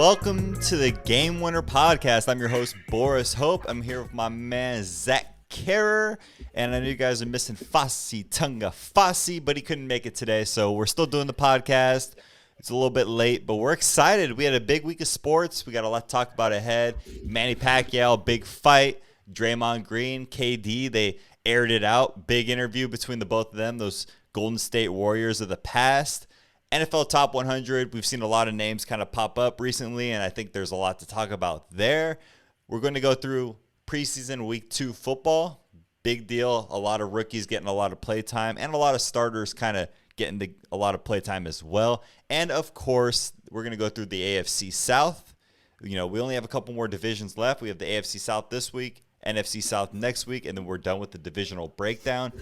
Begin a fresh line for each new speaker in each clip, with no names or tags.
Welcome to the Game Winner Podcast. I'm your host, Boris Hope. I'm here with my man, Zach Kerrer. And I know you guys are missing Tunga Fasi, but he couldn't make it today. So we're still doing the podcast. It's a little bit late, but we're excited. We had a big week of sports. We got a lot to talk about ahead. Manny Pacquiao, big fight. Draymond Green, KD, they aired it out. Big interview between the both of them, those Golden State Warriors of the past. NFL Top 100, we've seen a lot of names kind of pop up recently, and I think there's a lot to talk about there. We're going to go through preseason Week 2 football. Big deal. A lot of rookies getting a lot of play time, and a lot of starters kind of getting a lot of play time as well. And, of course, we're going to go through the AFC South. You know, we only have a couple more divisions left. We have the AFC South this week, NFC South next week, and then we're done with the divisional breakdown.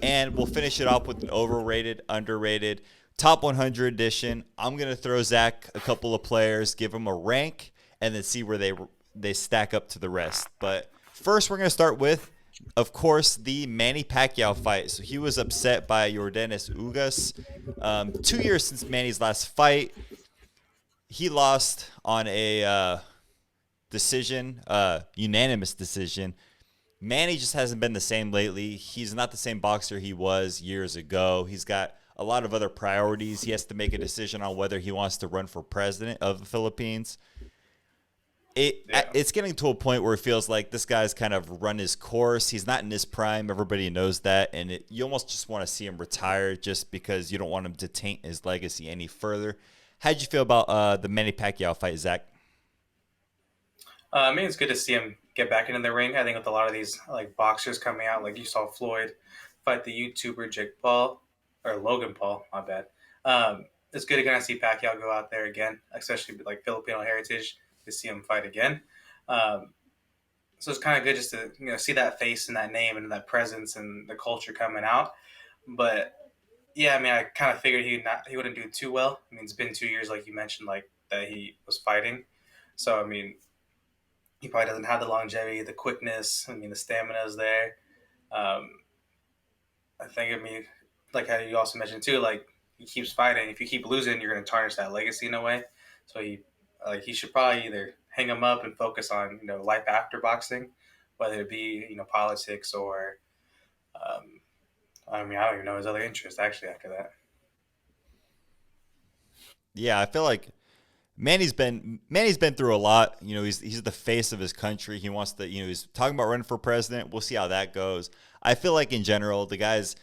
And we'll finish it off with an overrated, underrated, Top 100 edition. I'm going to throw Zach a couple of players, give them a rank, and then see where they stack up to the rest. But first, we're going to start with, of course, the Manny Pacquiao fight. So he was upset by Yordenis Ugas. 2 years since Manny's last fight. He lost on a decision, unanimous decision. Manny just hasn't been the same lately. He's not the same boxer he was years ago. He's got a lot of other priorities. He has to make a decision on whether he wants to run for president of the Philippines. It's getting to a point where it feels like this guy's kind of run his course. He's not in his prime. Everybody knows that. And you almost just want to see him retire just because you don't want him to taint his legacy any further. How'd you feel about the Manny Pacquiao fight, Zach?
I mean, it's good to see him get back into the ring. I think with a lot of these like boxers coming out, like you saw Floyd fight the YouTuber Jake Paul. Or Logan Paul, my bad. It's good to kind of see Pacquiao go out there again, especially like Filipino heritage, to see him fight again. So it's kind of good just to see that face and that name and that presence and the culture coming out. But yeah, I mean, I kind of figured he wouldn't do too well. I mean, it's been 2 years, like you mentioned, like that he was fighting. So I mean, he probably doesn't have the longevity, the quickness. I mean, the stamina is there. I mean, like how you also mentioned too, like he keeps fighting. If you keep losing, you're going to tarnish that legacy in a way. So he should probably either hang him up and focus on life after boxing, whether it be politics or I mean, I don't even know his other interest actually after that.
Yeah, I feel like Manny's been through a lot. He's the face of his country. He wants to, he's talking about running for president. We'll see how that goes. I feel like in general, the guy's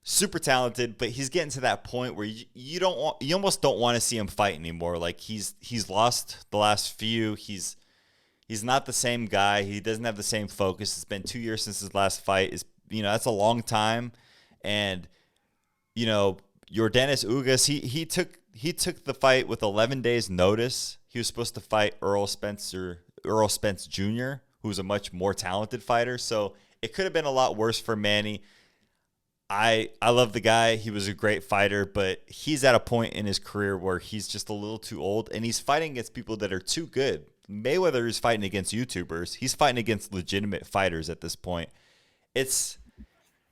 super talented, but he's getting to that point where you almost don't want to see him fight anymore. Like he's lost the last few. He's not the same guy. He doesn't have the same focus. It's been 2 years since his last fight. That's a long time. And Yordenis Ugas, he took the fight with 11 days notice. He was supposed to fight Errol Spence Jr., who's a much more talented fighter. So it could have been a lot worse for Manny. I love the guy. He was a great fighter, but he's at a point in his career where he's just a little too old, and he's fighting against people that are too good. Mayweather is fighting against YouTubers. He's fighting against legitimate fighters at this point. He's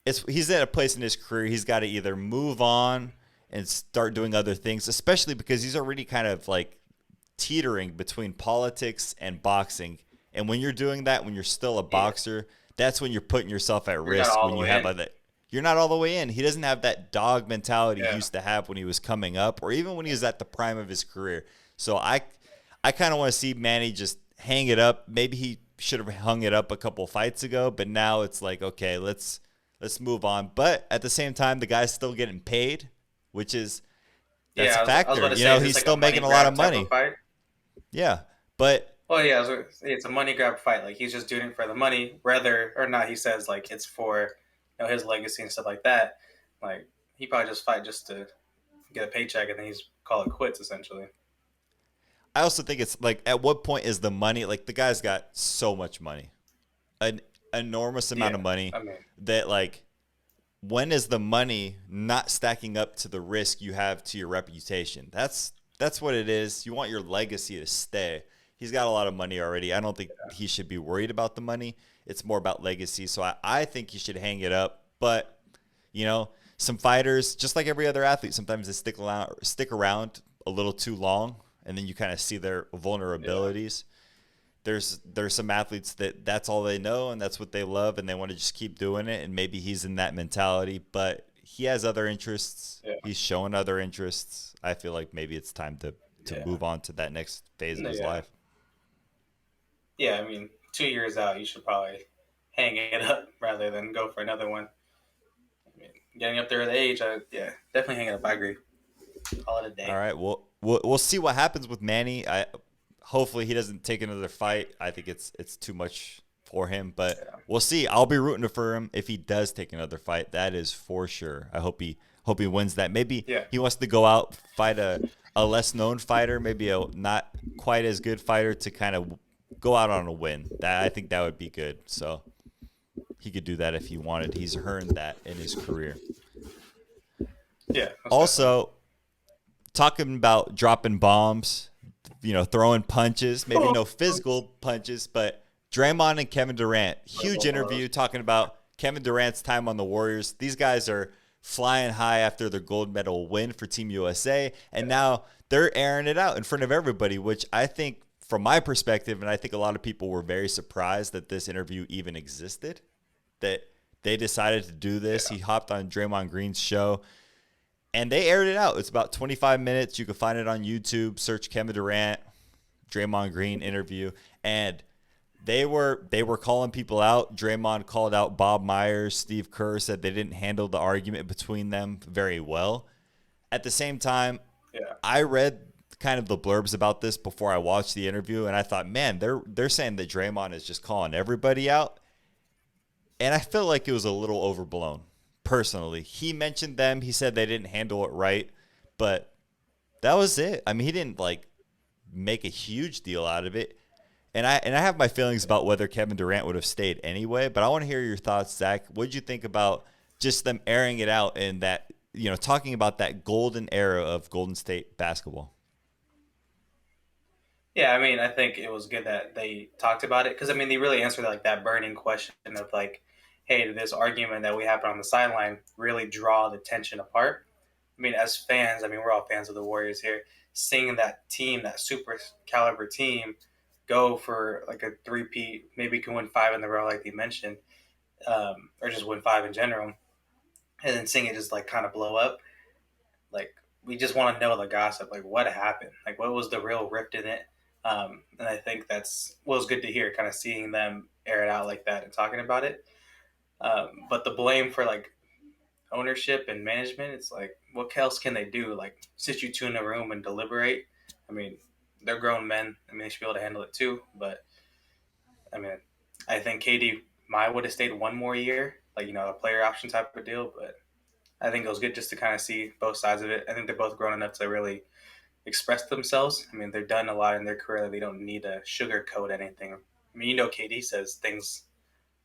at a place in his career he's got to either move on and start doing other things, especially because he's already kind of like teetering between politics and boxing. And when you're doing that, when you're still a boxer, that's when you're putting yourself at risk. When you have that. You're not all the way in. He doesn't have that dog mentality he used to have when he was coming up or even when he was at the prime of his career. So I kind of want to see Manny just hang it up. Maybe he should have hung it up a couple fights ago, but now it's like, okay, let's move on. But at the same time, the guy's still getting paid, which is that's a factor. He's still making a lot of money. Yeah, but
well, yeah, it's a money grab fight. Like he's just doing it for the money, whether or not he says like it's for his legacy and stuff like that. Like he probably just fight just to get a paycheck and then he's call it quits essentially.
I also think it's like, at what point is the money, like the guy's got so much money, an enormous amount of money that like, when is the money not stacking up to the risk you have to your reputation? That's what it is. You want your legacy to stay. He's got a lot of money already. I don't think he should be worried about the money. It's more about legacy. So I think he should hang it up. But, some fighters, just like every other athlete, sometimes they stick around a little too long. and then you kind of see their
Yeah.
vulnerabilities. There's some athletes that's all they know and that's what they love and they want to just keep doing it, and maybe he's in that mentality, but he has other interests.
Yeah.
He's showing other interests. I feel like maybe it's time to
Yeah.
move on to that next phase of his
Yeah.
life.
Yeah. I mean, 2 years out, you should probably hang it up rather than go for another one. I mean, getting up there at age, yeah, definitely hang it up. I agree. Call it a
All
day.
right, we'll see what happens with Manny. I hopefully he doesn't take another fight. I think it's too much for him, but
Yeah.
we'll see. I'll be rooting for him if he does take another fight. That is for sure. I hope he wins that. Maybe
Yeah.
he wants to go out fight a less known fighter, maybe a not quite as good fighter to kind of go out on a win. That I think that would be good. So he could do that if he wanted. He's earned that in his career.
Yeah. Most definitely.
Also, talking about dropping bombs, throwing punches, maybe no physical punches, but Draymond and Kevin Durant, huge interview talking about Kevin Durant's time on the Warriors. These guys are flying high after their gold medal win for Team USA, and now they're airing it out in front of everybody, which I think, from my perspective, and I think a lot of people were very surprised that this interview even existed, that they decided to do this.
Yeah.
He hopped on Draymond Green's show and they aired it out. It's about 25 minutes. You can find it on YouTube. Search Kevin Durant, Draymond Green interview, and they were calling people out. Draymond called out Bob Myers. Steve Kerr said they didn't handle the argument between them very well. At the same time,
Yeah.
I read kind of the blurbs about this before I watched the interview, and I thought, man, they're saying that Draymond is just calling everybody out, and I felt like it was a little overblown. Personally, he mentioned them. He said they didn't handle it right, but that was it. I mean, he didn't like make a huge deal out of it. And I have my feelings about whether Kevin Durant would have stayed anyway. But I want to hear your thoughts, Zach. What did you think about just them airing it out and that, talking about that golden era of Golden State basketball?
Yeah, I mean, I think it was good that they talked about it because I mean, they really answered like that burning question of like, hey, did this argument that we happened on the sideline really draw the tension apart? I mean, as fans, I mean, we're all fans of the Warriors here. Seeing that team, that super caliber team, go for like a three-peat, maybe can win five in the row, like they mentioned, or just win five in general, and then seeing it just like kind of blow up. Like we just want to know the gossip, like what happened, like what was the real rift in it. And I think that's what was good to hear, kind of seeing them air it out like that and talking about it. But the blame for like ownership and management, it's like, what else can they do? Like, sit you two in a room and deliberate. I mean, they're grown men. I mean, they should be able to handle it too. But I mean, I think KD might would have stayed one more year, like a player option type of deal. But I think it was good just to kind of see both sides of it. I think they're both grown enough to really express themselves. I mean, they've done a lot in their career that they don't need to sugarcoat anything. I mean, KD says things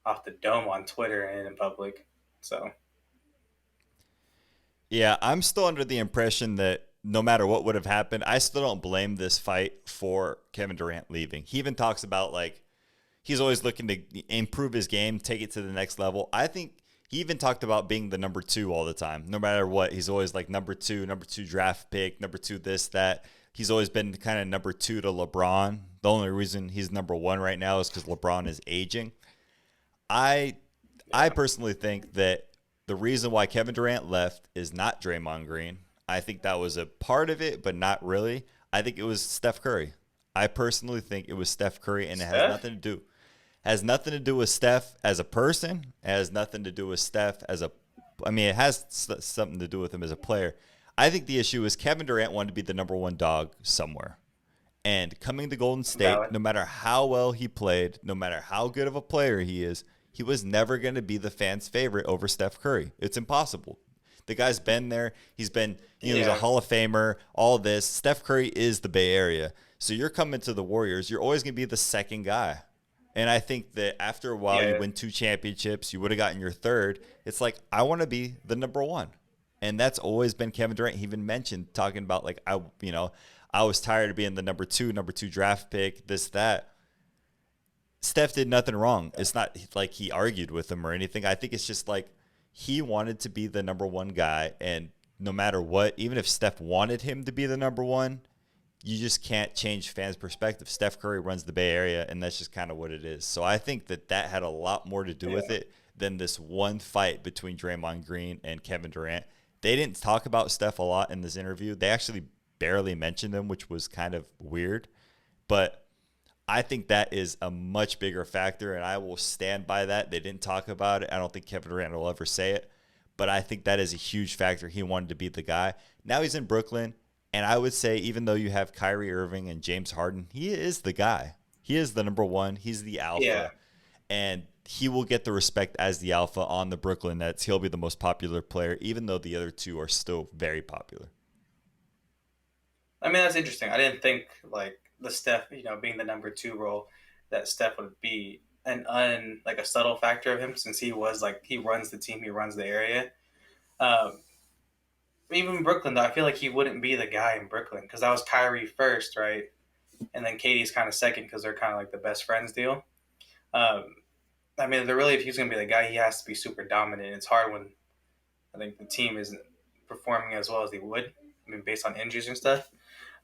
off the dome on Twitter and in public. So
Yeah, I'm still under the impression that no matter what would have happened, I still don't blame this fight for Kevin Durant leaving. He even talks about like he's always looking to improve his game, take it to the next level. I think he even talked about being the number two all the time. No matter what, he's always like number two draft pick, number two this, that. He's always been kind of number two to LeBron. The only reason he's number one right now is because LeBron is aging. I I
yeah,
personally think that the reason why Kevin Durant left is not Draymond Green. I think that was a part of it, but not really. I think it was Steph Curry. I personally think it was Steph Curry, and it has
Steph.
nothing to do with Steph as a person. It has nothing to do with Steph as a. I mean, it has something to do with him as a player. I think the issue is Kevin Durant wanted to be the number one dog somewhere. And coming to Golden State,
Valid.
no matter how well he played, no matter how good of a player he is, he was never going to be the fans' favorite over Steph Curry. It's impossible. The guy's been there. He's been, he's a
Yeah,
Hall of Famer, all this. Steph Curry is the Bay Area. So you're coming to the Warriors, you're always going to be the second guy. And I think that after a while, you
yeah,
win two championships, you would have gotten your third. It's like, I want to be the number one. And that's always been Kevin Durant. He even mentioned talking about like, I was tired of being the number two draft pick, this, that. Steph did nothing wrong. It's not like he argued with him or anything. I think it's just like he wanted to be the number one guy. And no matter what, even if Steph wanted him to be the number one, you just can't change fans' perspective. Steph Curry runs the Bay Area, and that's just kind of what it is. So I think that had a lot more to do with it than this one fight between Draymond Green and Kevin Durant. They didn't talk about Steph a lot in this interview. They actually barely mentioned him, which was kind of weird. But I think that is a much bigger factor, and I will stand by that. They didn't talk about it. I don't think Kevin Durant will ever say it, but I think that is a huge factor. He wanted to be the guy. Now he's in Brooklyn, and I would say even though you have Kyrie Irving and James Harden, he is the guy. He is the number one. He's the alpha.
Yeah.
And he will get the respect as the alpha on the Brooklyn Nets. He'll be the most popular player, even though the other two are still very popular.
I mean, that's interesting. I didn't think like the Steph, being the number 2 role, that Steph would be like a subtle factor of him, since he was like, he runs the team, he runs the area. Even Brooklyn, though, I feel like he wouldn't be the guy in Brooklyn, because that was Kyrie first, right? And then KD's kind of second, because they're kind of like the best friends deal. I mean, if he's going to be the guy, he has to be super dominant. It's hard when I think the team isn't performing as well as they would. I mean, based on injuries and stuff.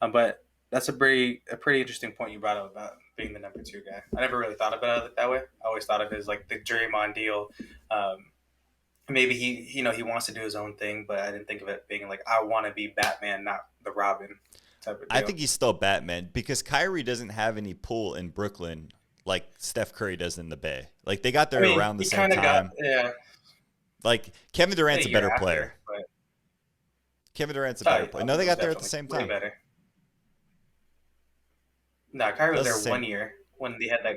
But that's a pretty interesting point you brought up about being the number 2 guy. I never really thought about it that way. I always thought of it as like the Draymond deal. Maybe he wants to do his own thing, but I didn't think of it being like, I want to be Batman, not the Robin type of deal.
I think he's still Batman because Kyrie doesn't have any pull in Brooklyn like Steph Curry does in the Bay. Like they got there around the same time. Like Kevin Durant's a better player. Kevin Durant's a better player. No, they got there at the same time.
Better. No, Kyrie was there 1 year when they had that,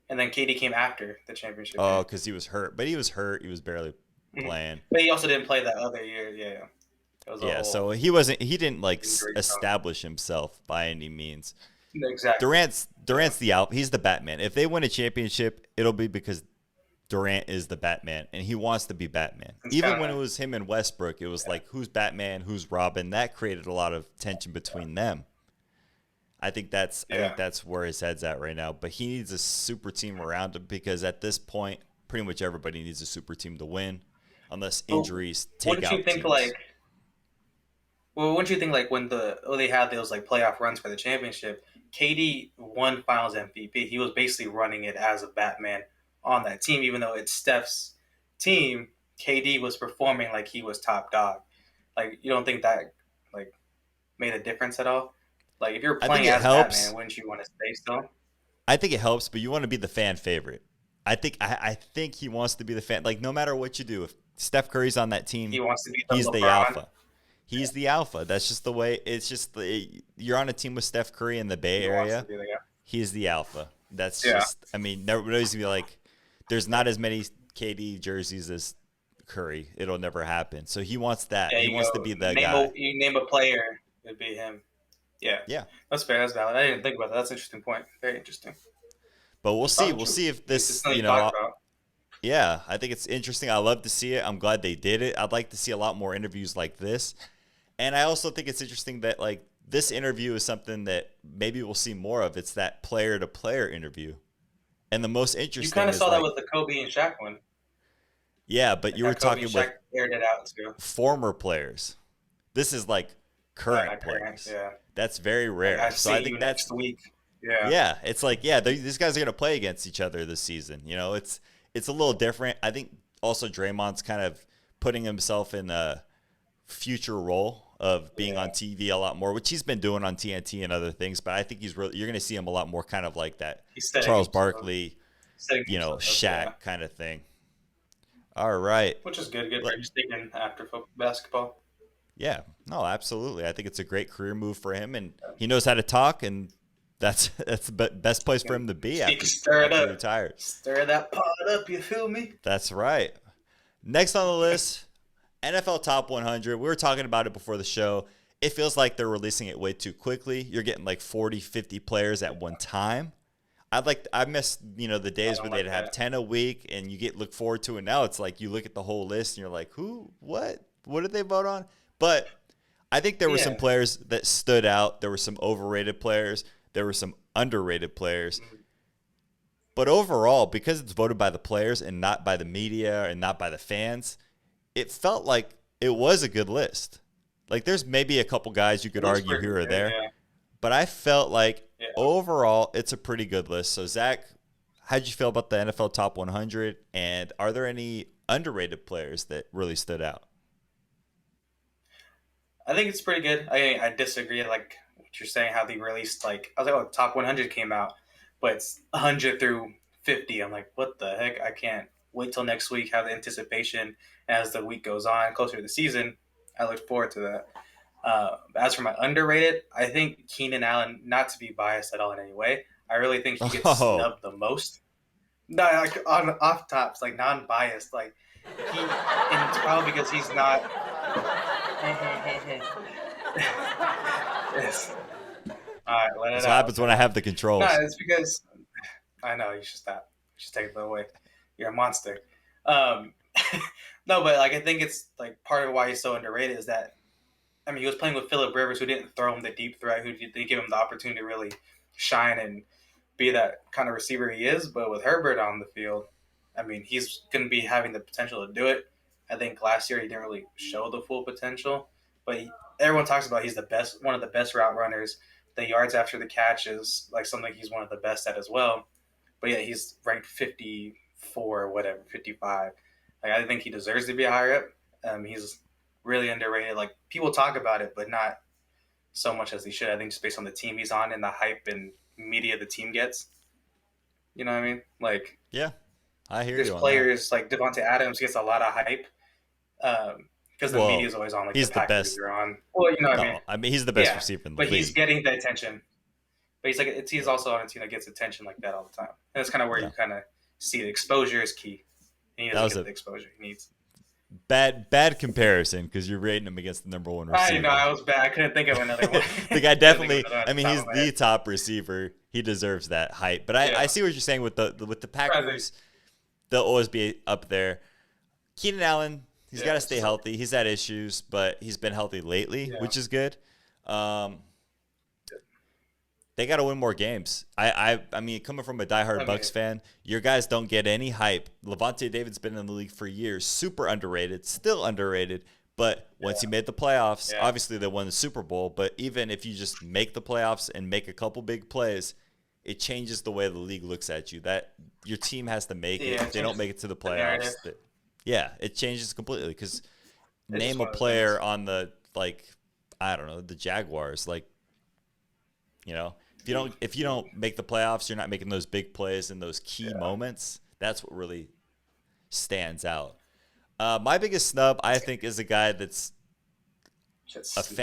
and then KD came after the championship.
Oh, because he was hurt. But he was hurt. He was barely playing.
But he also didn't play that other year. Yeah.
So he didn't like establish himself by any means.
Exactly.
Durant's the alpha. He's the Batman. If they win a championship, it'll be because Durant is the Batman, and he wants to be Batman. Even when it was him and Westbrook, it was like, who's Batman, who's Robin? That created a lot of tension between them. I think that's where his head's at right now. But he needs a super team around him because at this point, pretty much everybody needs a super team to win, unless injuries take out teams.
Wouldn't you think like when they had those like playoff runs for the championship, KD won Finals MVP. He was basically running it as a Batman on that team, even though it's Steph's team. KD was performing like he was top dog. Like, you don't think that like made a difference at all? Like, if you're playing as Batman, wouldn't you want to stay still?
I think it helps, but you want to be the fan favorite. I think he wants to be the fan. Like, no matter what you do, if Steph Curry's on that team,
he wants to be
he's the alpha. He's the alpha. That's just the way. It's just you're on a team with Steph Curry in the Bay Area. He's the alpha. That's just. I mean, nobody's gonna be like, there's not as many KD jerseys as Curry. It'll never happen. So he wants that. He wants to be the guy.
You name a player, it'd be him. Yeah. That's fair. That's valid. I didn't think about that. That's an interesting point. Very interesting.
But we'll see. We'll see if this, yeah, I think it's interesting. I love to see it. I'm glad they did it. I'd like to see a lot more interviews like this. And I also think it's interesting that, like, this interview is something that maybe we'll see more of. It's that player-to-player interview. And the most interesting
You kind of saw that with the Kobe and Shaq one.
Yeah, but you were talking with
aired it out too.
Former players. This is like current players.
Yeah.
That's very rare.
Like,
so I think that's
next week. Yeah.
Yeah, it's like, these guys are going to play against each other this season. You know, it's a little different. I think also Draymond's kind of putting himself in a future role of being on TV a lot more, which he's been doing on TNT and other things. But I think you're going to see him a lot more kind of like that Charles Barkley, Shaq kind of thing. All right.
Which is good. Good for just thinking after basketball.
Yeah. No, absolutely. I think it's a great career move for him, and he knows how to talk, and that's the best place for him to be after he retires.
Stir that pot up, you feel me?
That's right. Next on the list, NFL Top 100. We were talking about it before the show. It feels like they're releasing it way too quickly. You're getting like 40, 50 players at one time. I miss, the days where they'd have 10 a week and you look forward to it. Now it's like you look at the whole list and you're like, who, what did they vote on? But I think there were some players that stood out. There were some overrated players. There were some underrated players. But overall, because it's voted by the players and not by the media and not by the fans, it felt like it was a good list. Like, there's maybe a couple guys you could argue here or there. but I felt like
Yeah.
overall it's a pretty good list. So Zach, how'd you feel about the NFL Top 100? And are there any underrated players that really stood out?
I think it's pretty good. I disagree. Like what you're saying, how they released like I was like, oh, top 100 came out, but it's 100 through 50. I'm like, what the heck? I can't wait till next week. Have the anticipation as the week goes on, closer to the season. I look forward to that. As for my underrated, I think Keenan Allen, not to be biased at all in any way, I really think he gets
Oh,
snubbed the most. No, like on off tops, like non-biased, like and it's probably because he's not. Yes. All right, let it
that's what
out.
happens when I have the
No,
controls.
it's because I know you should stop. You should take it away. You're a monster. Um, no, but like I think it's like part of why he's so underrated is that I mean he was playing with Phillip Rivers, who didn't throw him the deep threat, who didn't give him the opportunity to really shine and be that kind of receiver he is. But with Herbert on the field, I mean he's going to be having the potential to do it. I think last year he didn't really show the full potential, but everyone talks about he's the best, one of the best route runners. The yards after the catch is like something he's one of the best at as well. But yeah, he's ranked 54 or whatever, 55. Like I think he deserves to be higher up. He's really underrated. Like people talk about it, but not so much as he should. I think just based on the team he's on and the hype and media the team gets. You know what I mean? Like
Yeah, I hear
there's
you on that.
players like Devontae Adams gets a lot of hype because the media
Well,
is always on like the
he's the
Packers
best.
are on. Well, you know what I mean?
No, I mean he's the best
Yeah,
receiver in the
but he's
league.
getting the attention. But he's like he's
Yeah,
also on a team that gets attention like that all the time. And that's kind of where you
yeah.
kind of see the exposure is key. And he
That
doesn't
was
get
a
the exposure he needs.
bad comparison because you're rating him against the number one
I know
receiver.
I was bad. I couldn't think of another one.
The guy
couldn't think of
definitely.
another one
I
at the
mean,
top
he's
of my head.
the top receiver. He deserves that hype. But I
Yeah,
see what you're saying with the
I think,
Packers. They'll always be up there. Keenan Allen, he's
yeah,
got to
it's
stay
just like,
healthy. He's had issues, but he's been healthy lately,
yeah,
which is good. Um, they got to win more games. I mean, coming from a diehard
I mean,
Bucks fan, your guys don't get any hype. Levante David's been in the league for years, super underrated, still underrated. But once he made the playoffs,
yeah,
obviously they won the Super Bowl. But even if you just make the playoffs and make a couple big plays, it changes the way the league looks at you. That your team has to make it.
yeah.
If
It
they don't
changes
make it to the
the narrative.
playoffs, yeah, it changes completely. Because
It's just
name a
one of the
player
things.
on the I don't know, the Jaguars. If you don't make the playoffs, you're not making those big plays in those key
Yeah,
moments. That's what really stands out. My biggest snub, I think, is a guy that's
just
a
snub.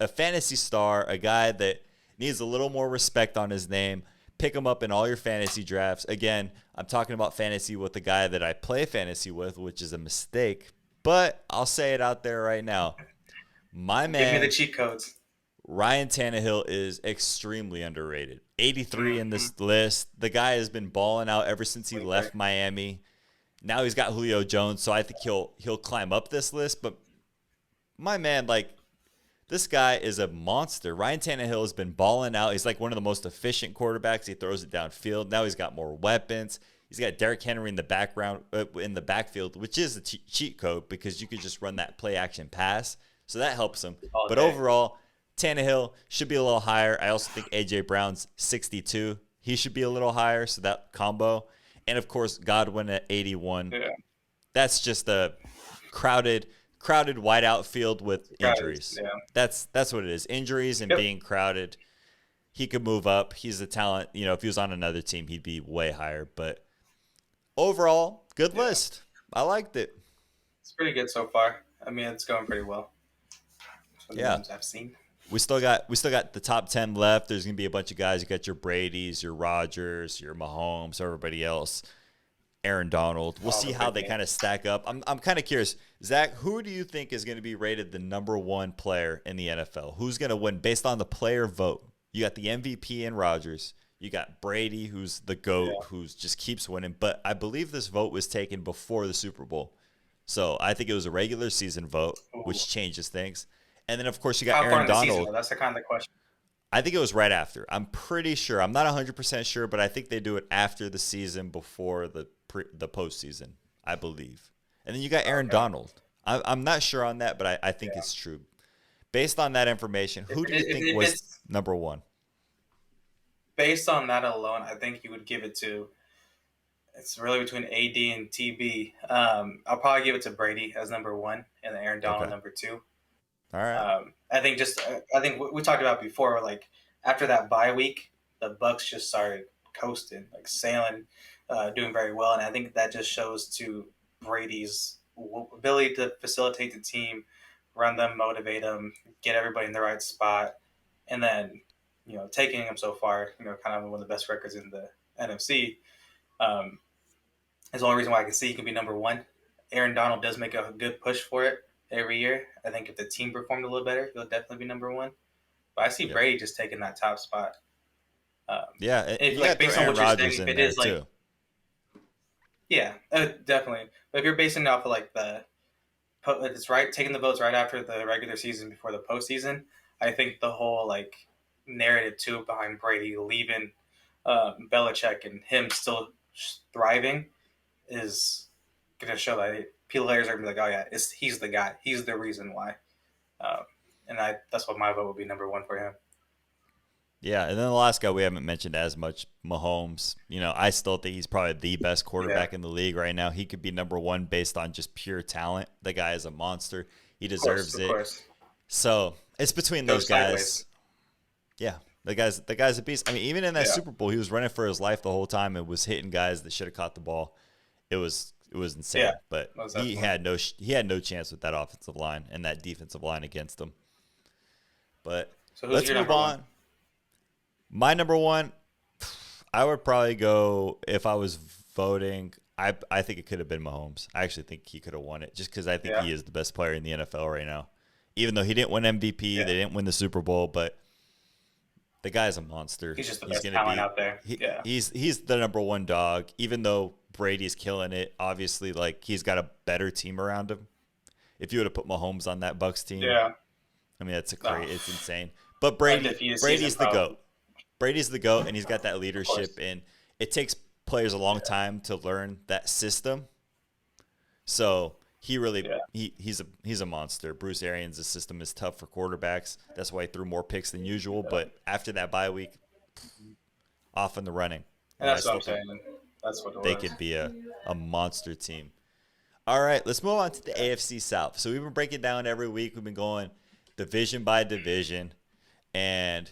fantasy star, a guy that needs a little more respect on his name. Pick him up in all your fantasy drafts. Again, I'm talking about fantasy with the guy that I play fantasy with, which is a mistake. But I'll say it out there right now. My
Give me the
man,
cheat codes.
Ryan Tannehill, is extremely underrated. 83 in
Mm-hmm.
this list. The guy has been balling out ever since he
We agree.
left Miami. Now he's got Julio Jones, so I think he'll climb up this list. But my man, this guy is a monster. Ryan Tannehill has been balling out. He's like one of the most efficient quarterbacks. He throws it downfield. Now he's got more weapons. He's got Derrick Henry in the in the backfield, which is a cheat code because you could just run that play action pass. So that helps him.
All
But
day.
overall, Tannehill should be a little higher. I also think AJ Brown's 62. He should be a little higher. So that combo, and of course Godwin at 81.
Yeah,
That's just a crowded wide outfield with
guys.
injuries.
Yeah.
That's what it is. Injuries and
Yep.
being crowded. He could move up. He's a talent. If he was on another team, he'd be way higher. But overall, good
Yeah.
list. I liked it.
It's pretty good so far. I mean, it's going pretty well. From the
Yeah.
names I've seen.
We still got the top 10 left. There's gonna be a bunch of guys. You got your Brady's, your Rodgers, your Mahomes, everybody else. Aaron Donald. We'll
All
see
the
how
big
they kind of
names.
stack up. I'm kind of curious. Zach, who do you think is going to be rated the number one player in the NFL? Who's going to win based on the player vote? You got the MVP in Rodgers. You got Brady, who's the GOAT,
Yeah.
who's just keeps winning. But I believe this vote was taken before the Super Bowl. So I think it was a regular season vote,
Ooh.
which changes things. And then, of course, you got
How far
Aaron
in the season,
Donald.
though? That's the kind of question.
I think it was right after. I'm pretty sure. I'm not 100% sure, but I think they do it after the season before the postseason, I believe. And then you got Aaron
Okay.
Donald. I'm not sure on that, but I think
Yeah.
it's true. Based on that information, who do you think
If
was
it's
number one?
based on that alone, I think you would give it to. It's really between AD and TB. I'll probably give it to Brady as number one, and then Aaron Donald
Okay.
number two.
All right.
I think we talked about before, like after that bye week, the Bucks just started coasting, like sailing, doing very well, and I think that just shows to Brady's ability to facilitate the team, run them, motivate them, get everybody in the right spot, and then taking them so far, kind of one of the best records in the NFC. Um, is the only reason why I can see he can be number one. Aaron Donald does make a good push for it every year. I think if the team performed a little better, he'll definitely be number one. But I see
Yep.
Brady just taking that top spot.
Yeah,
If
you
like
got to throw
based on
Aaron
what you're saying,
Rodgers
if
in
it
there
is like
too.
yeah, definitely. But if you're basing it off of like it's right taking the votes right after the regular season before the postseason, I think the whole like narrative too behind Brady leaving Belichick and him still thriving is going to show that players are going to be like, oh yeah, he's the guy, he's the reason why, um, and that's what my vote would be number one for him.
Yeah, and then the last guy we haven't mentioned as much, Mahomes. I still think he's probably the best
Yeah,
quarterback in the league right now. He could be number one based on just pure talent. The guy is a monster. He deserves
of
it.
course,
So it's between
go
those
sideways.
guys. Yeah, the guy's a beast. I mean, even in that
Yeah,
Super Bowl, he was running for his life the whole time and was hitting guys that should have caught the ball. It was
yeah,
insane. But
most
he
definitely.
had no chance with that offensive line and that defensive line against him. But
So who's
let's
your
move
number one?
on. My number one, I would probably go if I was voting. I think it could have been Mahomes. I actually think he could have won it just because I think
Yeah,
he is the best player in the NFL right now. Even though he didn't win MVP,
yeah,
they didn't win the Super Bowl, but the guy's a monster.
he's just the
He's
best
gonna
talent
be
out there. Yeah,
he's the number one dog. Even though Brady's killing it, obviously, like he's got a better team around him. If you would have put Mahomes on that Bucks team,
yeah.
I mean
No,
it's insane. But
undefeated season,
Brady's the
probably.
goat. Brady's the GOAT, and he's got that
Of course.
leadership, and it takes players a long
Yeah,
time to learn that system. So he really
yeah,
he's a monster. Bruce Arians' system is tough for quarterbacks. That's why he threw more picks than usual.
yeah.
But after that bye week, off in the running,
And
and I
that's what
still
I'm
think
saying. That's what it
they
was.
could be a monster team. All right, let's move on to the AFC South. So we've been breaking down every week. We've been going division by division, and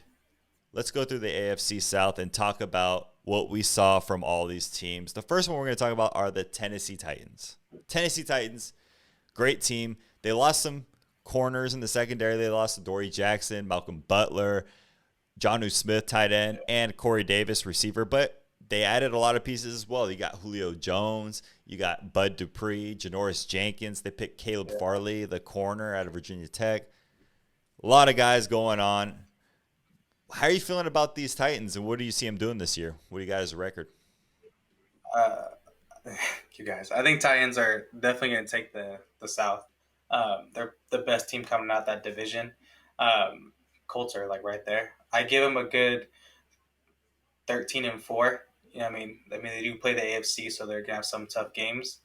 let's go through the AFC South and talk about what we saw from all these teams. The first one we're going to talk about are the Tennessee Titans. Tennessee Titans, great team. They lost some corners in the secondary. They lost to Dory Jackson, Malcolm Butler, Jonnu Smith, tight end, and Corey Davis, receiver. But they added a lot of pieces as well. You got Julio Jones. You got Bud Dupree, Janoris Jenkins. They picked Caleb
Yeah.
Farley, the corner out of Virginia Tech. A lot of guys going on. How are you feeling about these Titans, and what do you see them doing this year? What do you got as a record?
Uh, you guys, I think Titans are definitely going to take the South. They're the best team coming out that division. Colts are like right there. I give them a good 13-4. They do play the AFC, so they're gonna have some tough games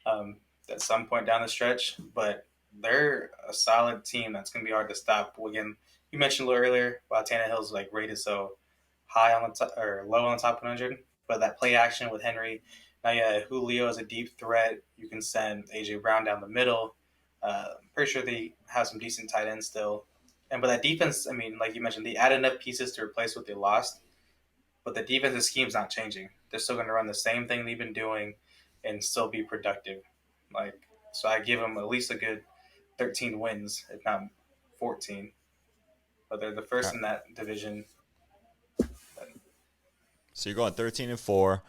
um, at some point down the stretch. But they're a solid team that's gonna be hard to stop. Well, again, you mentioned a little earlier about Tannehill's like rated so high on the top or low on the top 100, but that play action with Henry. Now, yeah, Julio is a deep threat. You can send AJ Brown down the middle. Pretty sure they have some decent tight ends still. But that defense, I mean, like you mentioned, they add enough pieces to replace what they lost, but the defensive scheme's not changing. They're still going to run the same thing they've been doing and still be productive. Like, so I give them at least a good 13 wins, if not 14. But they're the
All
first
right.
in that division.
So you're going 13-4.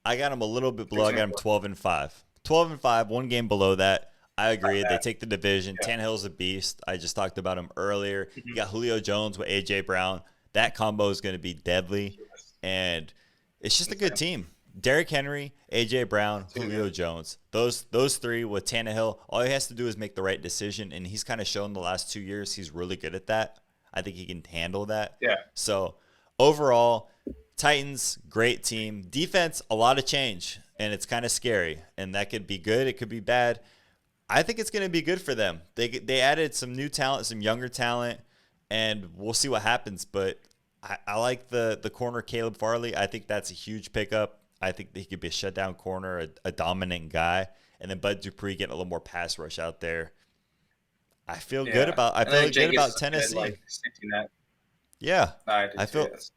I got them a little bit below. I
13
got
and
them
4.
12-5. 12-5, one game below that. I
Not
agree. They
bad.
take the division.
Yeah.
Tannehill's a beast. I just talked about him earlier. You
Mhm.
got Julio Jones with AJ Brown. That combo is going to be deadly, and it's just a good team. Derrick Henry, AJ Brown,
Too
Julio
good.
Jones. Those three with Tannehill. All he has to do is make the right decision, and he's kind of shown the last 2 years he's really good at that. I think he can handle that.
Yeah.
So overall, Titans, great team. Defense, a lot of change, and it's kind of scary. And that could be good. It could be bad. I think it's going to be good for them. They added some new talent, some younger talent, and we'll see what happens. But I like the corner Caleb Farley. I think that's a huge pickup. I think that he could be a shutdown corner, a dominant guy, and then Bud Dupree getting a little more pass rush out there. I feel good
Yeah,
about. I
and
feel
then
good
Jake
about
is good,
Tennessee.
like safety net.
Yeah,
I do
I
too.
feel.
Yes.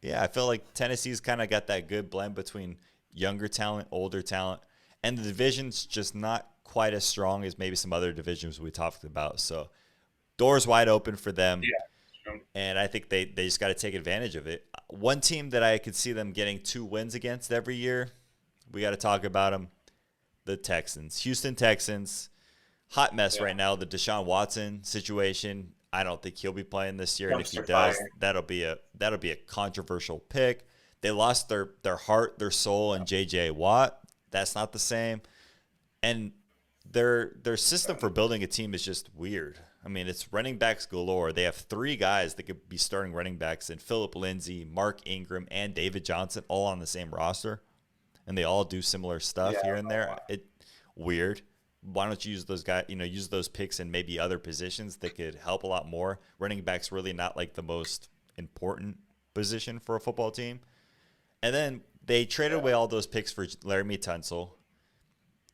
Yeah, I feel like Tennessee's kind of got that good blend between younger talent, older talent, and the division's just not quite as strong as maybe some other divisions we talked about. So doors wide open for them,
Yeah. True.
and I think they just got to take advantage of it. One team that I could see them getting 2 wins against every year, we got to talk about them, the Texans. Houston Texans, hot mess
Yeah.
right now. The Deshaun Watson situation. I don't think he'll be playing this year, and if he
Dumpster
does,
fire.
that'll be a controversial pick. They lost their heart, their soul, and J.J. Watt. That's not the same, and their system for building a team is just weird. I mean, it's running backs galore. They have 3 guys that could be starting running backs in Philip Lindsay, Mark Ingram, and David Johnson all on the same roster, and they all do similar stuff
Yeah.
here and there. It weird. Why don't you use those guys? Use those picks in maybe other positions that could help a lot more. Running back's really not like the most important position for a football team. And then they traded away all those picks for Laramie Tunsil.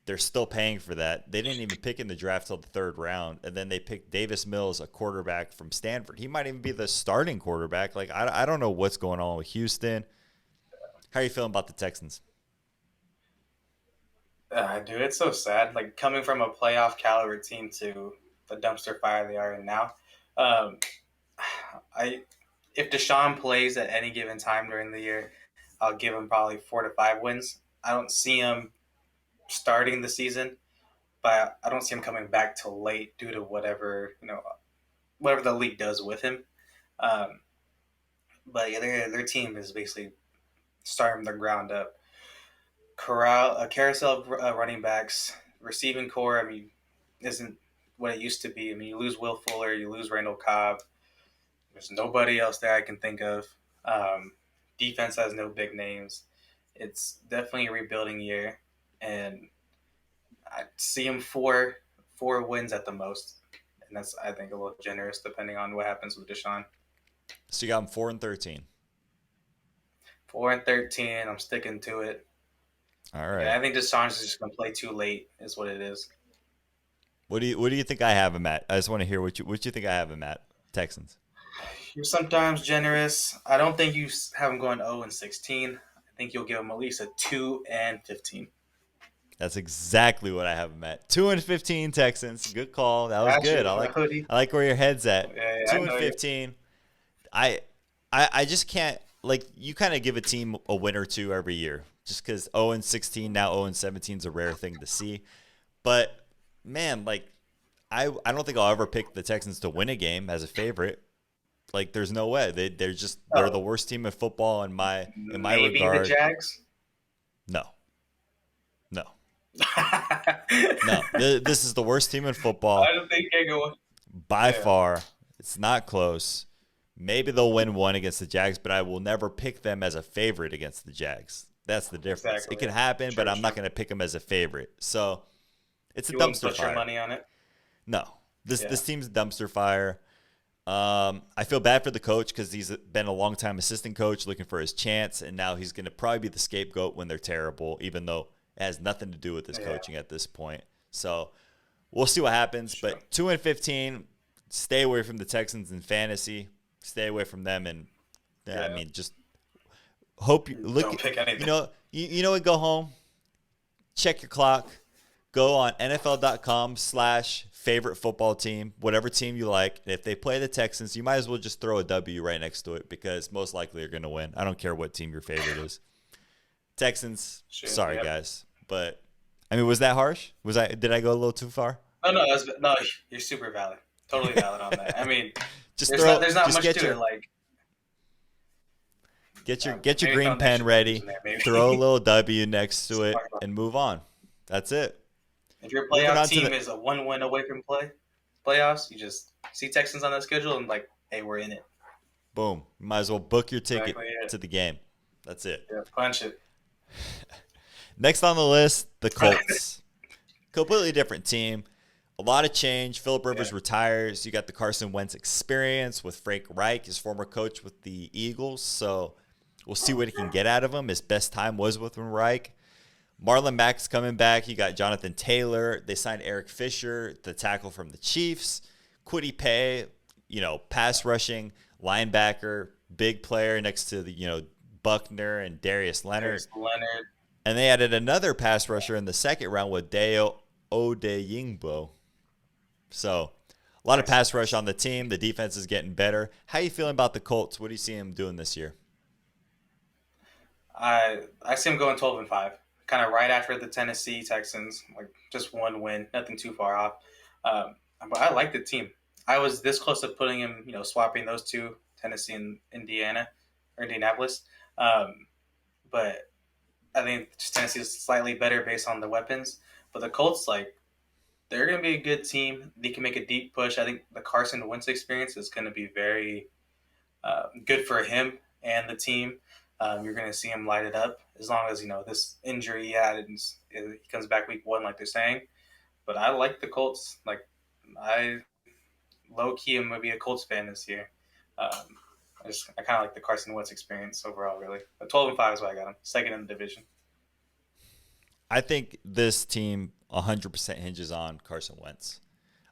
They're still paying for that. They didn't even pick in the draft till the 3rd round, and then they picked Davis Mills, a quarterback from Stanford. He might even be the starting quarterback. Like I don't know what's going on with Houston. How are you feeling about the Texans?
Dude, it's so sad. Like coming from a playoff caliber team to the dumpster fire they are in now. Um, I if Deshaun plays at any given time during the year, I'll give him probably 4 to 5 wins. I don't see him starting the season, but I don't see him coming back till late due to whatever the league does with him. Um, but yeah, their team is basically starting from the ground up. A carousel of running backs, receiving core. I mean, isn't what it used to be. I mean, you lose Will Fuller, you lose Randall Cobb. There's nobody else there I can think of. Um, Defense has no big names. It's definitely a rebuilding year, and I see him four wins at the most, and that's I think a little generous depending on what happens with Deshaun.
So you got them 4-13.
4-13. I'm sticking to it.
All
Yeah,
right.
I think Deshaun's just gonna play too late. Is what it is.
What do you think I have him at? I just want to hear what you think I have him at. Texans.
You're sometimes generous. I don't think you have him going 0-16. I think you'll give him at least a 2-15.
That's exactly what I have them at. 2-15 Texans. Good call. That was
Got
good.
you,
I
my
like
hoodie.
I like where your head's at.
Yeah, I
Two and
know you.
15. I I just can't like you kind of give a team a win or two every year. Just because 0-16 now 0-17 is a rare thing to see. But man, like I don't think I'll ever pick the Texans to win a game as a favorite. Like there's no way. They're the
Oh,
worst team in football in my
maybe the
regard.
Jags.
No. No.
I
No. This is the worst team in football
don't think I go.
by
Yeah,
far. It's not close. Maybe they'll win one against the Jags, but I will never pick them as a favorite against the Jags. That's the difference. It
exactly.
can happen, but
True,
I'm not
true.
going to pick them as a favorite. So it's a
You wouldn't
dumpster
put your
fire.
money on it.
No, this
Yeah,
this team's a dumpster fire. I feel bad for the coach because he's been a long time assistant coach looking for his chance, and now he's going to probably be the scapegoat when they're terrible, even though it has nothing to do with his
yeah,
coaching at this point. So we'll see what happens.
sure.
But 2-15, stay away from the Texans in fantasy. Stay away from them, and I
Yeah,
mean, just hope you look.
don't pick
You
anything.
know, you know what? Go home, check your clock, go on NFL.com/favorite football team, whatever team you like. And if they play the Texans, you might as well just throw a W right next to it because most likely you're going to win. I don't care what team your favorite is. Texans,
Sure.
sorry
Yep.
guys, but I mean, was that harsh? Did I go a little too far?
Oh no, no. You're super valid. Totally valid on that. I mean,
just
there's not
throw,
there's not
just
much to it. Like
get your
maybe
green pen
foundation members
ready,
in there.
throw a
Maybe.
little W next to it,
Smart one.
and move on. That's it.
If your
Moving
playoff
on to
team
the
is a 1 win away from playoffs, you just see Texans on that schedule and like, hey, we're in it.
boom. You might as well book your ticket
Exactly it.
to the game. That's it.
Yeah, punch it.
Next on the list, the Colts. completely different team. A lot of change. Phillip Rivers
Yeah.
retires. You got the Carson Wentz experience with Frank Reich, his former coach with the Eagles. So we'll see what he can get out of him. His best time was with Reich. Marlon Mack's coming back. You got Jonathan Taylor. They signed Eric Fisher, the tackle from the Chiefs. Kwity Paye, pass rushing linebacker, big player next to the Buckner and Darius Leonard. And they added another pass rusher in the second round with Deo Odeyingbo. So a lot of pass rush on the team. The defense is getting better. How are you feeling about the Colts? What do you see them doing this year?
I see them going 12-5, kind of right after the Tennessee Texans, like just one win, nothing too far off. But I like the team. I was this close to putting him, swapping those two, Tennessee and Indianapolis. But I think Tennessee is slightly better based on the weapons. But the Colts, they're going to be a good team. They can make a deep push. I think the Carson Wentz experience is going to be very good for him and the team. You're going to see him light it up as long as, this injury he had, and he comes back week 1, like they're saying. But I like the Colts. I low-key am going to be a Colts fan this year. I kind of like the Carson Wentz experience overall, really. But 12-5 is what I got him. Second in the division.
I think this team 100% hinges on Carson Wentz.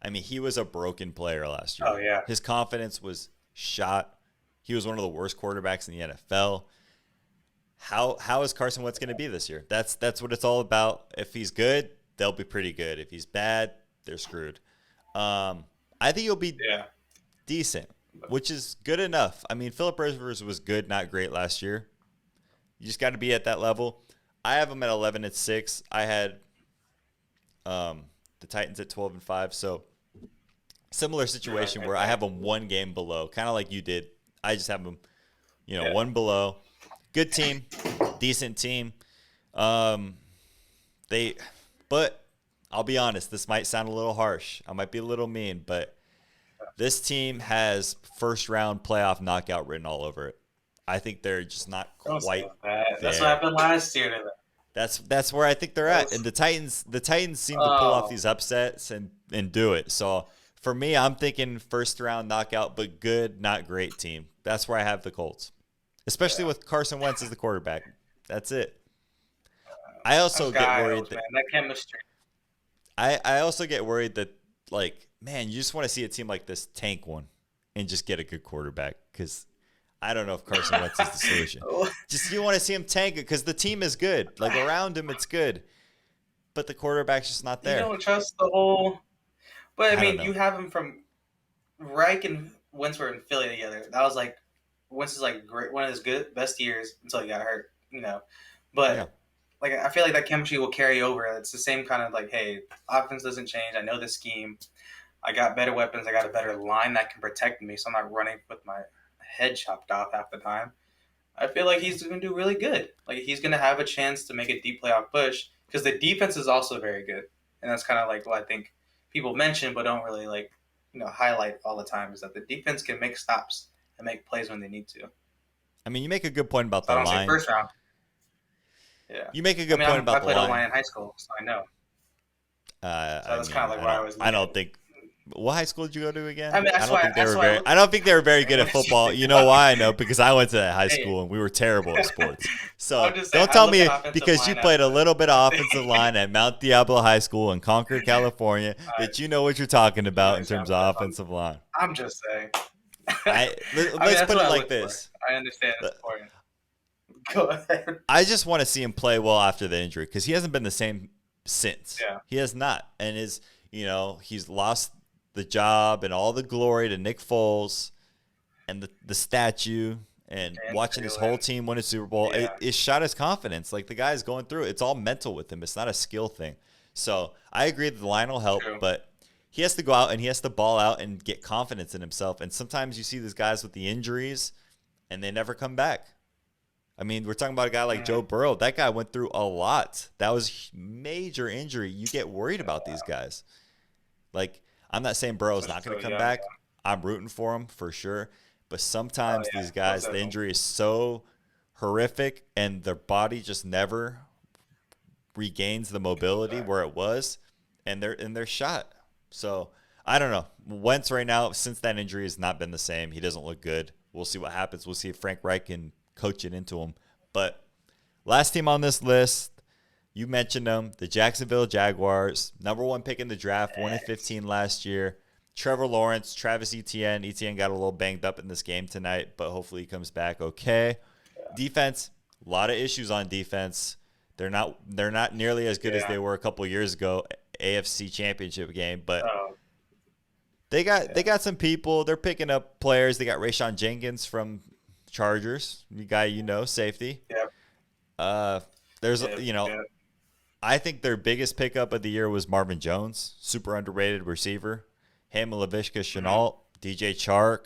I mean, he was a broken player last year.
Oh, yeah.
His confidence was shot. He was one of the worst quarterbacks in the NFL. How is Carson Wentz going to be this year? That's what it's all about. If he's good, they'll be pretty good. If he's bad, they're screwed. I think he'll be decent, which is good enough. I mean, Phillip Rivers was good, not great last year. You just got to be at that level. I have him at 11-6. I had the Titans at 12-5. So similar situation where I have them one game below, kind of like you did. I just have them, one below. Good team, decent team. But I'll be honest, this might sound a little harsh. I might be a little mean, but this team has first-round playoff knockout written all over it. I think they're just not quite there.
That's what happened last year to them.
That's where I think they're at. And the Titans seem to pull off these upsets and do it. So for me, I'm thinking first-round knockout, but good, not great team. That's where I have the Colts, especially with Carson Wentz as the quarterback. That's it. I also get worried
that chemistry.
I also get worried that, man, you just want to see a team like this tank one and just get a good quarterback, because I don't know if Carson Wentz is the solution. Just you want to see him tank it because the team is good. Around him, it's good. But the quarterback's just not there.
You don't trust the whole – but, I mean, you have him from – Reich and Wentz were in Philly together. That was, Wentz is, great, one of his best years until he got hurt, But – I feel like that chemistry will carry over. It's the same kind of hey, offense doesn't change. I know the scheme. I got better weapons. I got a better line that can protect me, so I'm not running with my head chopped off half the time. I feel like he's going to do really good. He's going to have a chance to make a deep playoff push because the defense is also very good. And that's kind of what I think people mention but don't really highlight all the time, is that the defense can make stops and make plays when they need to.
I mean, you make a good point about the line.
I don't say first round. Yeah.
You make a good point about the line.
I played O-line in high school, so I know. So that's kind of where I was.
I don't think. What high school did you go to again?
I
don't think they were very good at football. You know why I know? Because I went to that high school and we were terrible at sports. So don't tell me because you played a little bit of offensive line at Mount Diablo High School in Concord, California, that you know what you're talking about in terms of offensive line.
I'm just saying.
Let's put it like this.
I understand it's important. Go ahead.
I just want to see him play well after the injury because he hasn't been the same since.
Yeah.
He has not. And he's lost the job and all the glory to Nick Foles and the statue and watching his whole team win a Super Bowl.
Yeah.
It shot his confidence. The guy's going through it. It's all mental with him. It's not a skill thing. So I agree that the line will help, but he has to go out and he has to ball out and get confidence in himself. And sometimes you see these guys with the injuries and they never come back. I mean, we're talking about a guy like Joe Burrow. That guy went through a lot. That was major injury. You get worried about these guys. I'm not saying Burrow's not going to come back. I'm rooting for him for sure. But sometimes these guys, the injury is so horrific and their body just never regains the mobility where it was. and they're shot. So I don't know. Wentz right now, since that injury, has not been the same. He doesn't look good. We'll see what happens. We'll see if Frank Reich can coach it into him. But last team on this list, you mentioned them, the Jacksonville Jaguars, number 1 pick in the draft, 1-15 last year. Trevor Lawrence, Travis Etienne. Etienne got a little banged up in this game tonight, but hopefully he comes back okay. Defense, a lot of issues on defense. They're not nearly as good as they were a couple years ago, AFC Championship game, but they got some people. They're picking up players. They got Rayshawn Jenkins from Chargers, the guy safety. I think their biggest pickup of the year was Marvin Jones, super underrated receiver. Him, Laviska Shenault, DJ Chark,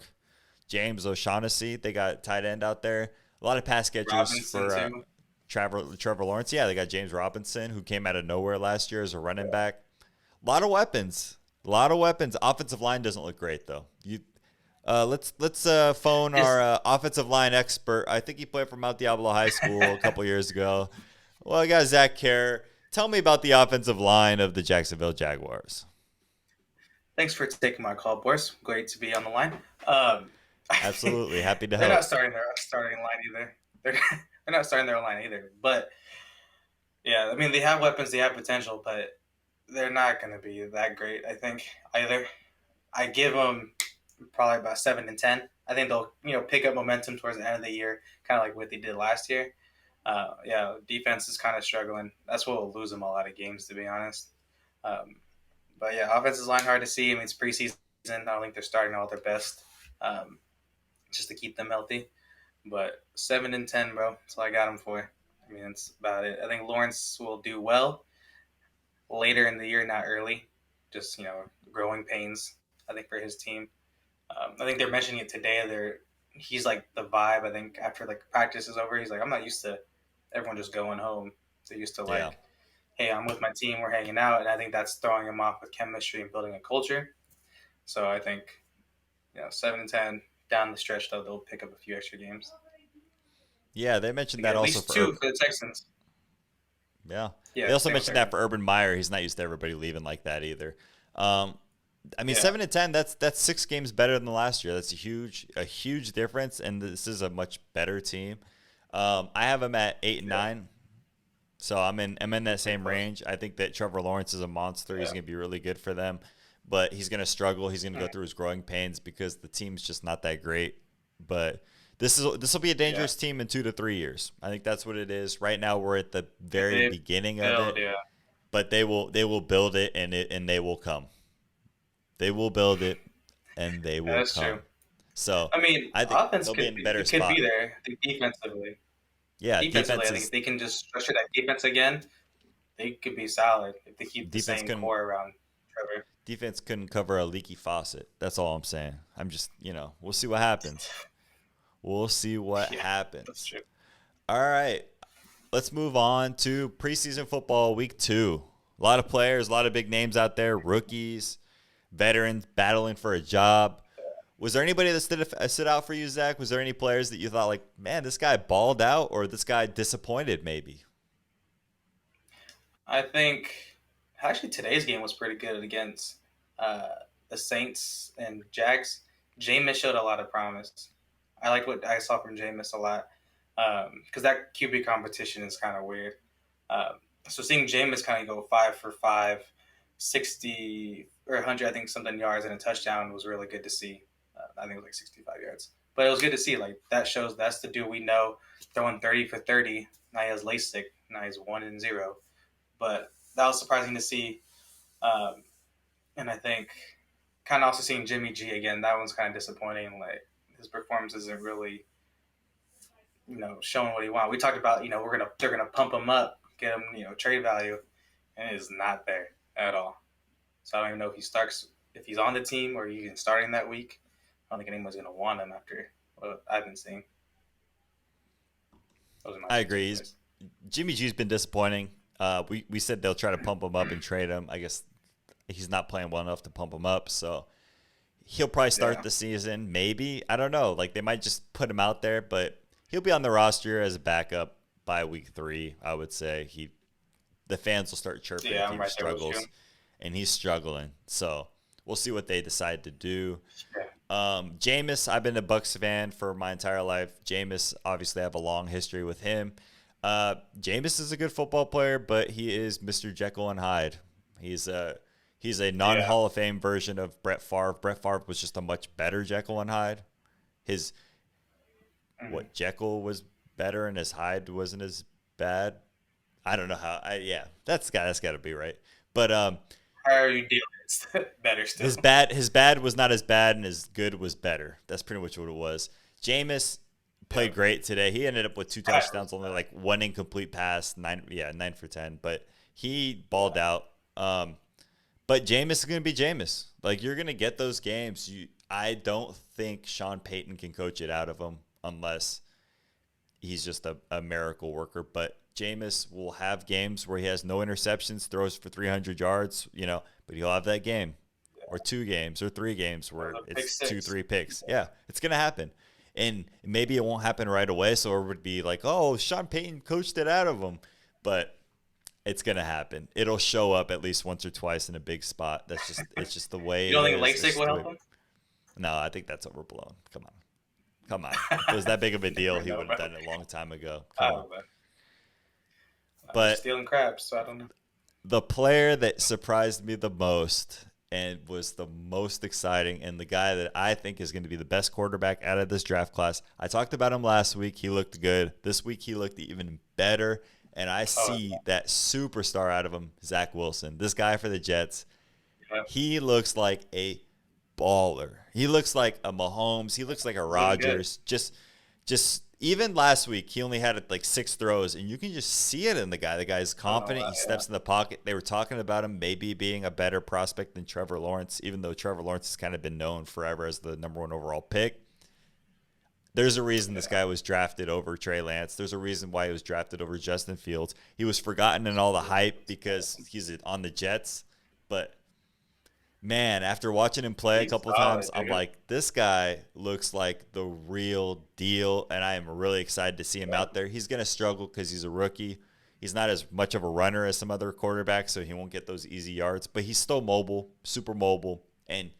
James O'Shaughnessy. They got tight end out there. A lot of pass catchers
Robinson
for Trevor Lawrence. Yeah, they got James Robinson, who came out of nowhere last year as a running back. A lot of weapons. Offensive line doesn't look great though. Let's phone our offensive line expert. I think he played for Mount Diablo High School a couple years ago. Well, I got Zach Kerr. Tell me about the offensive line of the Jacksonville Jaguars.
Thanks for taking my call, Boris. Great to be on the line.
Absolutely. Happy to help.
They're not starting their starting line either. They're not starting their line either. But, yeah, I mean, they have weapons. They have potential, but they're not going to be that great, I think, either. I give them probably about 7-10. I think they'll, pick up momentum towards the end of the year, kind of like what they did last year. Defense is kind of struggling. That's what will lose them a lot of games, to be honest. But yeah, offensive line hard to see. I mean, it's preseason. I don't think they're starting all their best, just to keep them healthy. But 7-10, bro. That's all I got them for. I mean, that's about it. I think Lawrence will do well later in the year, not early. Just growing pains. I think for his team. I think they're mentioning it today. He's like the vibe. I think after practice is over, he's like, I'm not used to everyone just going home. They're used to hey, I'm with my team, we're hanging out, and I think that's throwing him off with chemistry and building a culture. So I think 7-10 down the stretch, though, they'll pick up a few extra games.
Yeah, they mentioned that
at
also
least two for the Texans.
Yeah, they also mentioned that for Urban Meyer. He's not used to everybody leaving like that either. 7-10. That's 6 games better than the last year. That's a huge difference, and this is a much better team. I have them at 8-9, so I'm in that same range. I think that Trevor Lawrence is a monster. He's going to be really good for them, but he's going to struggle. He's going to go through his growing pains because the team's just not that great. But this will be a dangerous team in 2 to 3 years. I think that's what it is. Right now, we're at the very beginning of it, but they will build it, and they will come. They will build it, and they will
That's
come.
True.
So
I think
offense
they'll
be in a better
spot.
spot.
Could be there. I think defensively.
Yeah,
defensively, I think if they can just structure that defense again, they could be solid if they keep the same core around Trevor.
Defense couldn't cover a leaky faucet. That's all I'm saying. I'm just, we'll see what happens. We'll see what happens.
That's true.
All right. Let's move on to preseason football week 2. A lot of players, a lot of big names out there, rookies, veterans battling for a job. Was there anybody that stood out for you, Zach? Was there any players that you thought, man, this guy balled out, or this guy disappointed maybe?
I think actually today's game was pretty good against the Saints and Jags. Jameis showed a lot of promise. I like what I saw from Jameis a lot because that QB competition is kind of weird. So seeing Jameis kind of go 5 for 5, 60 or 100, I think something yards and a touchdown was really good to see. I think it was 65 yards. But it was good to see. That shows that's the dude we know throwing 30 for 30. Now he has LASIK. Now he's 1-0. But that was surprising to see. And I think kind of also seeing Jimmy G again, that one's kind of disappointing. His performance isn't really, showing what he wants. We talked about, they're gonna pump him up, get him, trade value, and it is not there at all. So I don't even know if he's on the team or even starting that week. I don't think anyone's gonna want him after what I've been seeing.
I agree. Jimmy G's been disappointing. We said they'll try to pump him up and trade him. I guess he's not playing well enough to pump him up, so he'll probably start the season. Maybe, I don't know. They might just put him out there, but he'll be on the roster as a backup by week 3. I would say the fans will start chirping if he struggles. and he's struggling. So we'll see what they decide to do.
Yeah.
Jameis, I've been a Bucs fan for my entire life. Jameis, obviously, I have a long history with him. Jameis is a good football player, but he is Mr. Jekyll and Hyde. He's a non-Hall of Fame version of Brett Favre. Brett Favre was just a much better Jekyll and Hyde. His Jekyll was better and his Hyde wasn't as bad. I don't know how. That's got to be right. But
how are you dealing? It's better still.
His bad was not as bad, and his good was better. That's pretty much what it was. Jameis played great today. He ended up with 2 touchdowns, only like 1 incomplete pass, 9 for 10. But he balled out. But Jameis is going to be Jameis. Like, you're going to get those games. I don't think Sean Payton can coach it out of him unless he's just a miracle worker. But Jameis will have games where he has no interceptions, throws for 300 yards, but he'll have that game or 2 games or 3 games where it's 2-3 picks. Yeah, it's going to happen. And maybe it won't happen right away, so it would be like, oh, Sean Payton coached it out of him. But it's going to happen. It'll show up at least once or twice in a big spot. It's just the way
You don't
it
think
is.
LASIK will help him?
No, I think that's overblown. Come on. If it was that big of a deal, he would have done it a long time ago. But
stealing crabs, so I don't know.
The player that surprised me the most and was the most exciting and the guy that I think is going to be the best quarterback out of this draft class. I talked about him last week. He looked good. This week he looked even better. And I see that superstar out of him, Zach Wilson. This guy for the Jets, he looks like a baller. He looks like a Mahomes. He looks like a Rodgers. Just even last week, he only had like 6 throws, and you can just see it in the guy. The guy's confident. He steps in the pocket. They were talking about him maybe being a better prospect than Trevor Lawrence, even though Trevor Lawrence has kind of been known forever as the number 1 overall pick. There's a reason this guy was drafted over Trey Lance. There's a reason why he was drafted over Justin Fields. He was forgotten in all the hype because he's on the Jets. But, man, after watching him play a couple times, I'm like, this guy looks like the real deal, and I am really excited to see him out there. He's going to struggle because he's a rookie. He's not as much of a runner as some other quarterbacks, so he won't get those easy yards. But he's still mobile, super mobile, and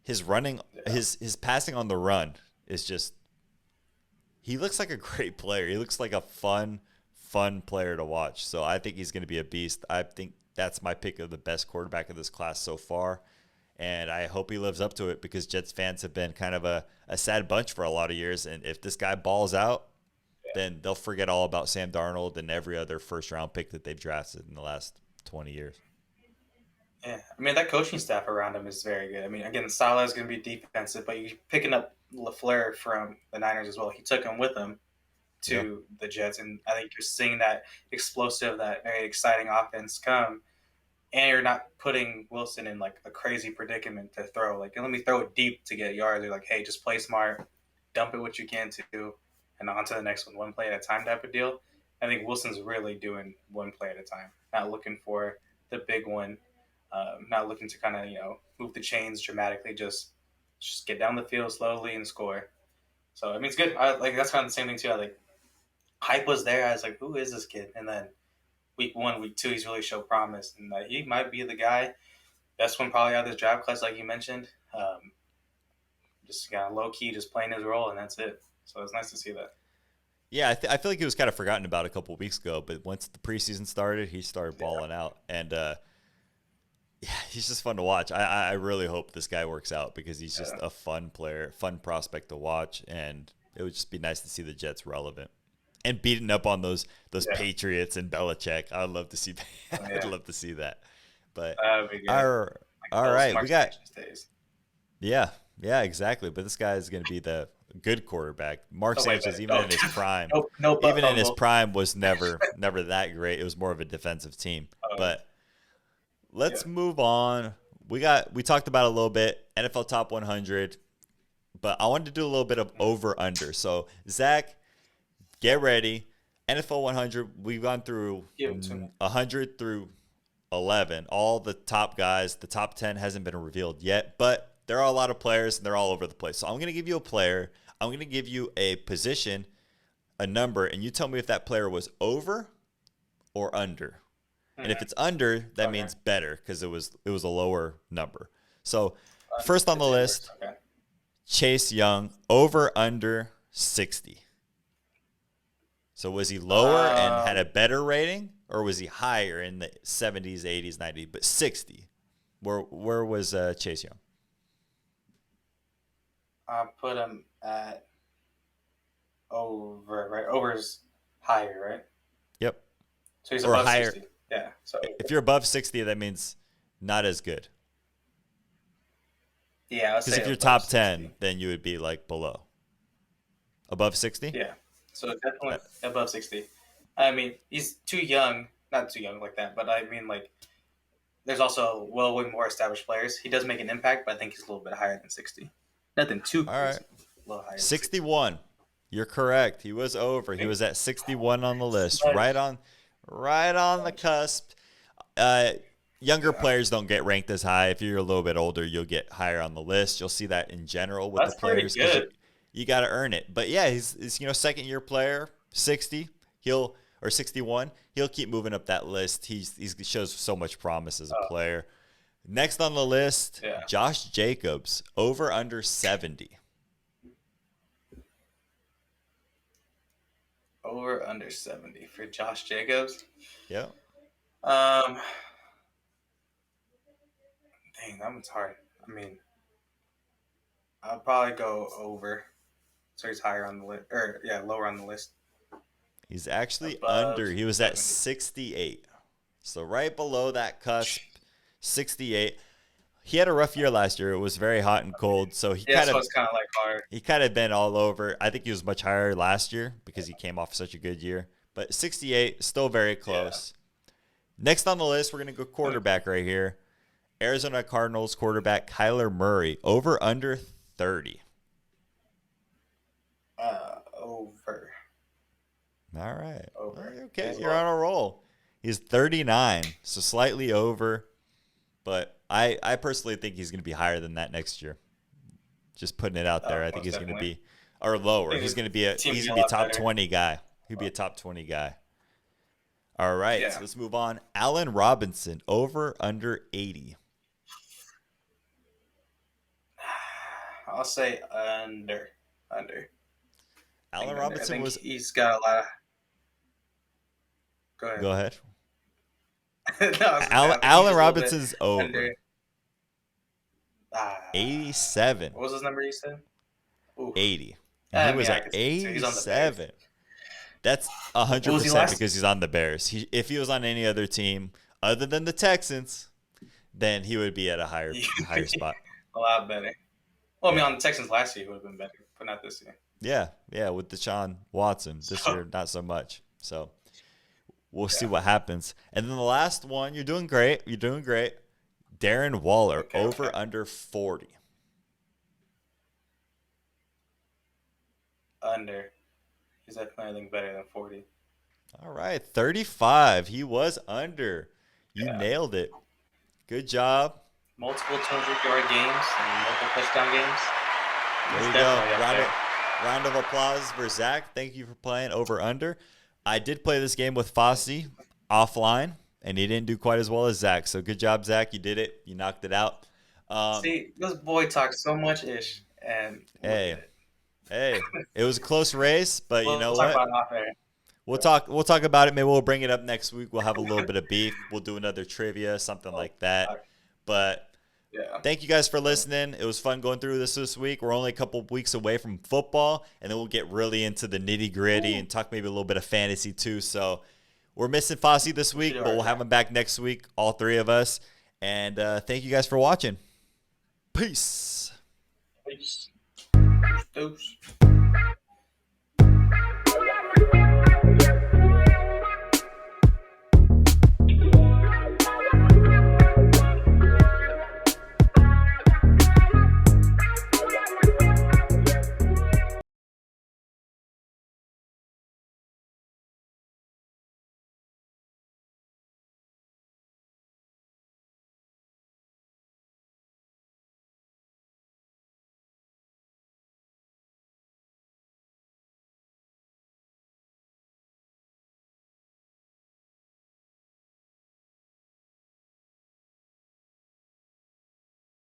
his running, his passing on the run is just – he looks like a great player. He looks like a fun player to watch. So I think he's going to be a beast. I think that's my pick of the best quarterback of this class so far. And I hope he lives up to it because Jets fans have been kind of a sad bunch for a lot of years. And if this guy balls out, then they'll forget all about Sam Darnold and every other first-round pick that they've drafted in the last 20 years.
Yeah, I mean, that coaching staff around him is very good. I mean, again, Salah is going to be defensive, but you're picking up LaFleur from the Niners as well. He took him with him to the Jets, and I think you're seeing that explosive, that very exciting offense come, and you're not putting Wilson in like a crazy predicament to throw. Like, let me throw it deep to get yards. They're like, hey, just play smart, dump it what you can to, and on to the next one play at a time type of deal. I think Wilson's really doing one play at a time, not looking for the big one, not looking to kind of, move the chains dramatically, just get down the field slowly and score. So, I mean, it's good. That's kind of the same thing, too. Hype was there. I was like, who is this kid? And then week 1, week 2, he's really showed promise. And he might be the guy. Best one probably out of this draft class, like you mentioned. Just low-key, just playing his role, and that's it. So it's nice to see that.
Yeah, I feel like he was kind of forgotten about a couple of weeks ago. But once the preseason started, he started balling out. And, he's just fun to watch. I really hope this guy works out because he's just a fun player, fun prospect to watch, and it would just be nice to see the Jets relevant and beating up on those Patriots and Belichick. I'd love to see that. I'd love to see that. But all right, we got exactly. But this guy is going to be the good quarterback. Mark Sanchez, even in his prime, in his prime, was never that great. It was more of a defensive team, but. Let's move on. We talked about a little bit, NFL Top 100, but I wanted to do a little bit of over-under. So, Zach, get ready. NFL 100, we've gone through 100 through 11. All the top guys, the top 10 hasn't been revealed yet, but there are a lot of players, and they're all over the place. So, I'm going to give you a player. I'm going to give you a position, a number, and you tell me if that player was over or under. And if
Mhm.
it's under, that
Okay.
means better because it was a lower number. So first on the
It's inverse.
list,
Okay.
Chase Young, over under 60. So was he lower and had a
Um,
better rating, or was he higher in the 70s, 80s, 90s, but 60? Where was Chase Young?
I put him at over. Right, over's higher. Right,
Yep.
so he's
Or
above
higher.
60. Yeah. So
If you're above 60, that means not as good.
yeah, I'll
Because
say
if you're
above
top
60.
10, then you would be like below. Above 60?
Yeah. So definitely
That,
above 60. I mean, he's too young. Not too young like that, but I mean, like, there's also well way more established players. He does make an impact, but I think he's a little bit higher than 60. Nothing too
all right.
crazy. A little higher than 60.
61. You're correct. He was over. He
Okay.
was at 61 on the list.
Nice.
Right on the cusp. Uh, Younger
Yeah.
players don't get ranked as high. If you're a little bit older, you'll get higher on the list. You'll see that in general with the
That's pretty
players because you,
good.
you got to earn it. But yeah, he's second year player, 60. He'll or 61. He'll keep moving up that list. He shows so much promise as a
Oh,
player. Next on the list,
yeah.
Josh Jacobs, over under 70.
Over under 70 for Josh Jacobs.
Yep.
Um, Dang, that one's hard. I mean, I'll probably go over. So he's higher on the list, or yeah, lower on the list.
He's actually
Above
under. He was at
70.
68. So right below that cusp, 68. He had a rough year last year. It was very hot and cold, so he
Yeah,
kind
so
of
it's kind of like hard.
he kind of been all over. I think he was much higher last year because he came off such a good year. But 68, still very close. Next on the list, we're going to go quarterback right here. Arizona Cardinals quarterback Kyler Murray, over under 30.
Over.
All right.
Over.
Okay,
He's
you're
low.
on a roll. He's 39, so slightly over. But I personally think he's going to be higher than that next year. Just putting it out there. I think
Most
he's going to
definitely.
be or lower.
I think
He's
his
going to be a
team
he's
be
going
a
to be a
lot
top
better.
20 guy. He'll be a top 20 guy. All right,
Yeah.
so let's move on. Allen Robinson, over under 80.
I'll say under. Under. I
Allen
think under. I
Robinson
think
was
he's got a lot of. Go ahead.
go ahead.
No, I was gonna say, I think he's
Allen
just a little bit
Robinson's over.
under. Ah,
87.
what was his number you said? Oof.
80. And he
I
was
mean, I
at
could see. So he's on the Bears.
87. That's
What was he
100%
last?
because he's on the Bears. If he was on any other team other than the Texans, then he would be at a higher spot.
A lot better. Well, I mean,
Yeah.
on the Texans last year, he would have been better, but not this year.
Yeah, with Deshaun Watson this
So,
year, not so much. So we'll see
yeah.
what happens. And then the last one, you're doing great. Darren Waller,
Okay.
over under 40.
Under. He's definitely, I think, better than 40.
All right, 35. He was under. You
Yeah.
nailed it. Good job.
Multiple 200-yard games and multiple touchdown games.
There
He's
you go.
definitely up
Round
there.
of, round of applause for Zach. Thank you for playing over under. I did play this game with Fasi offline, and he didn't do quite as well as Zach. So good job, Zach. You did it. You knocked it out.
See, this boy talks so much ish, and look
Hey,
at it.
hey, it was a close race, but you
We'll
know
talk
what?
about it off air.
We'll talk about it. Maybe we'll bring it up next week. We'll have a little bit of beef. We'll do another trivia, something like that. But
Yeah.
thank you guys for listening. It was fun going through this week. We're only a couple of weeks away from football, and then we'll get really into the nitty gritty and talk maybe a little bit of fantasy too. So we're missing Fossey this week, but we'll have him back next week, all three of us. And thank you guys for watching. Peace.
Peace. Deuce.